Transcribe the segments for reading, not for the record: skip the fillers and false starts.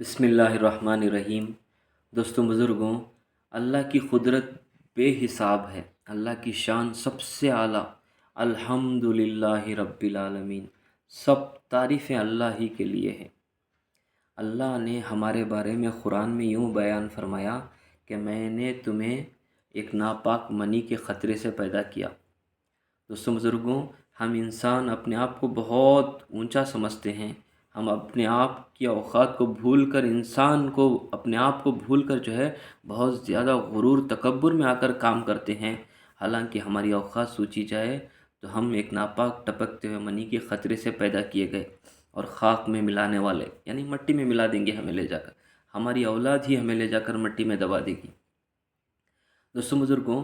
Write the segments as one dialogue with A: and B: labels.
A: بسم اللہ الرحمن الرحیم۔ دوستوں بزرگوں، اللہ کی قدرت بے حساب ہے، اللہ کی شان سب سے اعلیٰ۔ الحمدللہ رب العالمین، سب تعریفیں اللہ ہی کے لیے ہیں۔ اللہ نے ہمارے بارے میں قرآن میں یوں بیان فرمایا کہ میں نے تمہیں ایک ناپاک منی کے قطرے سے پیدا کیا۔ دوستوں بزرگوں، ہم انسان اپنے آپ کو بہت اونچا سمجھتے ہیں۔ ہم اپنے آپ کی اوقات کو بھول کر اپنے آپ کو بھول کر بہت زیادہ غرور تکبر میں آ کر کام کرتے ہیں۔ حالانکہ ہماری اوقات سوچی جائے تو ہم ایک ناپاک ٹپکتے ہوئے منی کے قطرے سے پیدا کیے گئے، اور خاک میں ملانے والے یعنی مٹی میں ملا دیں گے ہمیں لے جا کر، ہماری اولاد ہی ہمیں لے جا کر مٹی میں دبا دے گی۔ دوستوں بزرگوں،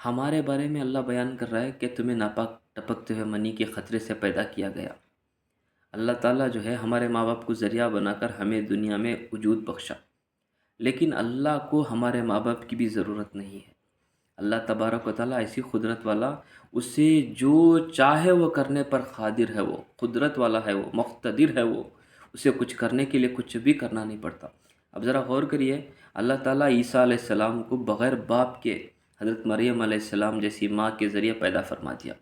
A: ہمارے بارے میں اللہ بیان کر رہا ہے کہ تمہیں ناپاک ٹپکتے ہوئے منی کے قطرے سے پیدا کیا گیا۔ اللہ تعالیٰ ہمارے ماں باپ کو ذریعہ بنا کر ہمیں دنیا میں وجود بخشا، لیکن اللہ کو ہمارے ماں باپ کی بھی ضرورت نہیں ہے۔ اللہ تبارک و تعالیٰ ایسی قدرت والا، اسے جو چاہے وہ کرنے پر قادر ہے، وہ قدرت والا ہے، وہ مقتدر ہے، وہ اسے کچھ کرنے کے لیے کچھ بھی کرنا نہیں پڑتا۔ اب ذرا غور کریے، اللہ تعالیٰ عیسیٰ علیہ السلام کو بغیر باپ کے حضرت مریم علیہ السلام جیسی ماں کے ذریعے پیدا فرما دیا۔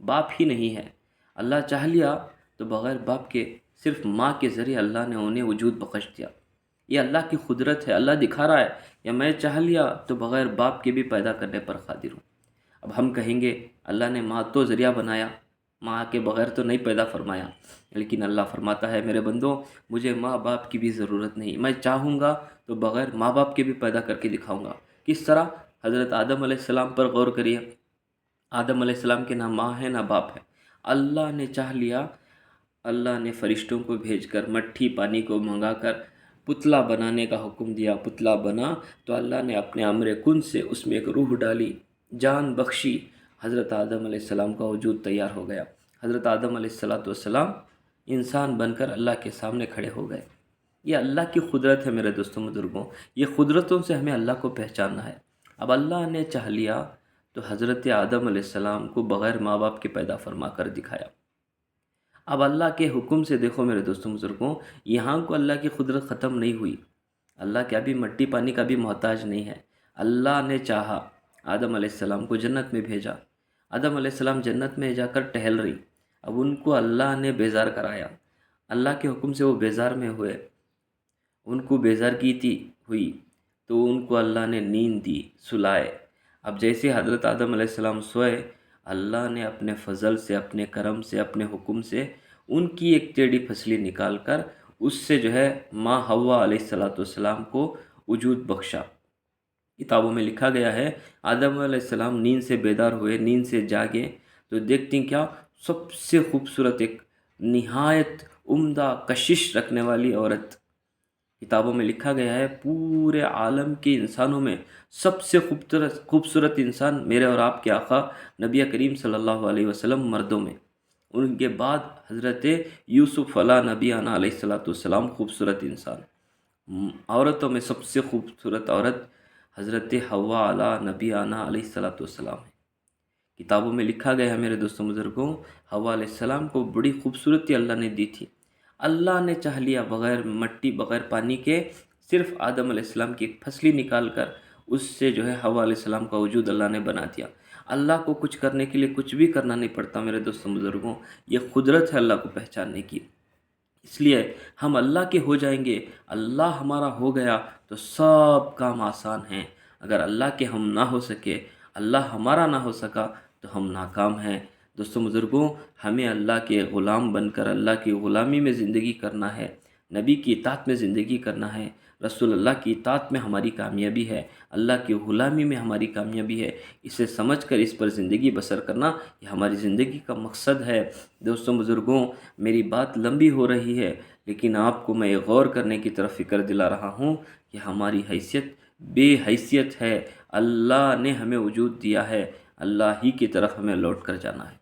A: باپ ہی نہیں ہے، اللہ چاہ لیا تو بغیر باپ کے صرف ماں کے ذریعے اللہ نے انہیں وجود بخش دیا۔ یہ اللہ کی قدرت ہے۔ اللہ دکھا رہا ہے کہ میں چاہ لیا تو بغیر باپ کے بھی پیدا کرنے پر قادر ہوں۔ اب ہم کہیں گے اللہ نے ماں تو ذریعہ بنایا، ماں کے بغیر تو نہیں پیدا فرمایا، لیکن اللہ فرماتا ہے میرے بندوں، مجھے ماں باپ کی بھی ضرورت نہیں، میں چاہوں گا تو بغیر ماں باپ کے بھی پیدا کر کے دکھاؤں گا۔ کس طرح؟ حضرت آدم علیہ السلام پر غور کریے۔ آدم علیہ السلام کے نہ ماں ہے نہ باپ ہے، اللہ نے چاہ لیا، اللہ نے فرشتوں کو بھیج کر مٹھی پانی کو منگا کر پتلا بنانے کا حکم دیا۔ پتلا بنا تو اللہ نے اپنے امر کن سے اس میں ایک روح ڈالی، جان بخشی، حضرت آدم علیہ السلام کا وجود تیار ہو گیا۔ حضرت آدم علیہ السلام انسان بن کر اللہ کے سامنے کھڑے ہو گئے۔ یہ اللہ کی قدرت ہے میرے دوستوں بزرگوں، یہ قدرتوں سے ہمیں اللہ کو پہچاننا ہے۔ اب اللہ نے چاہ لیا تو حضرت آدم علیہ السلام کو بغیر ماں باپ کے پیدا فرما کر دکھایا۔ اب اللہ کے حکم سے دیکھو میرے دوستوں بزرگوں، یہاں کو اللہ کی قدرت ختم نہیں ہوئی۔ اللہ کیا بھی مٹی پانی کا بھی محتاج نہیں ہے۔ اللہ نے چاہا، آدم علیہ السلام کو جنت میں بھیجا۔ آدم علیہ السلام جنت میں جا کر ٹہل رہی، اب ان کو اللہ نے بیزار کرایا۔ اللہ کے حکم سے وہ بیزار میں ہوئے، ان کو بیزارگی ہوئی تو ان کو اللہ نے نیند دی، سلائے۔ اب جیسے حضرت آدم علیہ السلام سوئے، اللہ نے اپنے فضل سے، اپنے کرم سے، اپنے حکم سے ان کی ایک ٹیڑھی پھسلی نکال کر اس سے ماں حوا علیہ السلام کو وجود بخشا۔ کتابوں میں لکھا گیا ہے، آدم علیہ السلام نیند سے بیدار ہوئے، نیند سے جاگے تو دیکھتے ہیں کیا، سب سے خوبصورت، ایک نہایت عمدہ کشش رکھنے والی عورت۔ کتابوں میں لکھا گیا ہے پورے عالم کے انسانوں میں سب سے خوبصورت انسان میرے اور آپ کے آقا نبی کریم صلی اللہ علیہ وسلم مردوں میں، ان کے بعد حضرت یوسف علیہ نبی علیہ السلام خوبصورت انسان۔ عورتوں میں سب سے خوبصورت عورت حضرت حوا علیہ نبی علیہ السلام ہے۔ کتابوں میں لکھا گیا ہے میرے دوستوں بزرگوں، حوا علیہ السلام کو بڑی خوبصورتی اللہ نے دی تھی۔ اللہ نے چاہ لیا بغیر مٹی بغیر پانی کے صرف آدم علیہ السلام کی ایک پھسلی نکال کر اس سے حوا علیہ السلام کا وجود اللہ نے بنا دیا۔ اللہ کو کچھ کرنے کے لیے کچھ بھی کرنا نہیں پڑتا میرے دوستوں بزرگوں، یہ قدرت ہے اللہ کو پہچاننے کی۔ اس لیے ہم اللہ کے ہو جائیں گے، اللہ ہمارا ہو گیا تو سب کام آسان ہیں۔ اگر اللہ کے ہم نہ ہو سکے، اللہ ہمارا نہ ہو سکا تو ہم ناکام ہیں۔ دوستوں بزرگوں، ہمیں اللہ کے غلام بن کر اللہ کی غلامی میں زندگی کرنا ہے، نبی کی اطاعت میں زندگی کرنا ہے، رسول اللہ کی اطاعت میں ہماری کامیابی ہے، اللہ کی غلامی میں ہماری کامیابی ہے۔ اسے سمجھ کر اس پر زندگی بسر کرنا، یہ ہماری زندگی کا مقصد ہے۔ دوستوں بزرگوں، میری بات لمبی ہو رہی ہے، لیکن آپ کو میں غور کرنے کی طرف فکر دلا رہا ہوں کہ ہماری حیثیت بے حیثیت ہے۔ اللہ نے ہمیں وجود دیا ہے، اللہ ہی کی طرف ہمیں لوٹ کر جانا ہے۔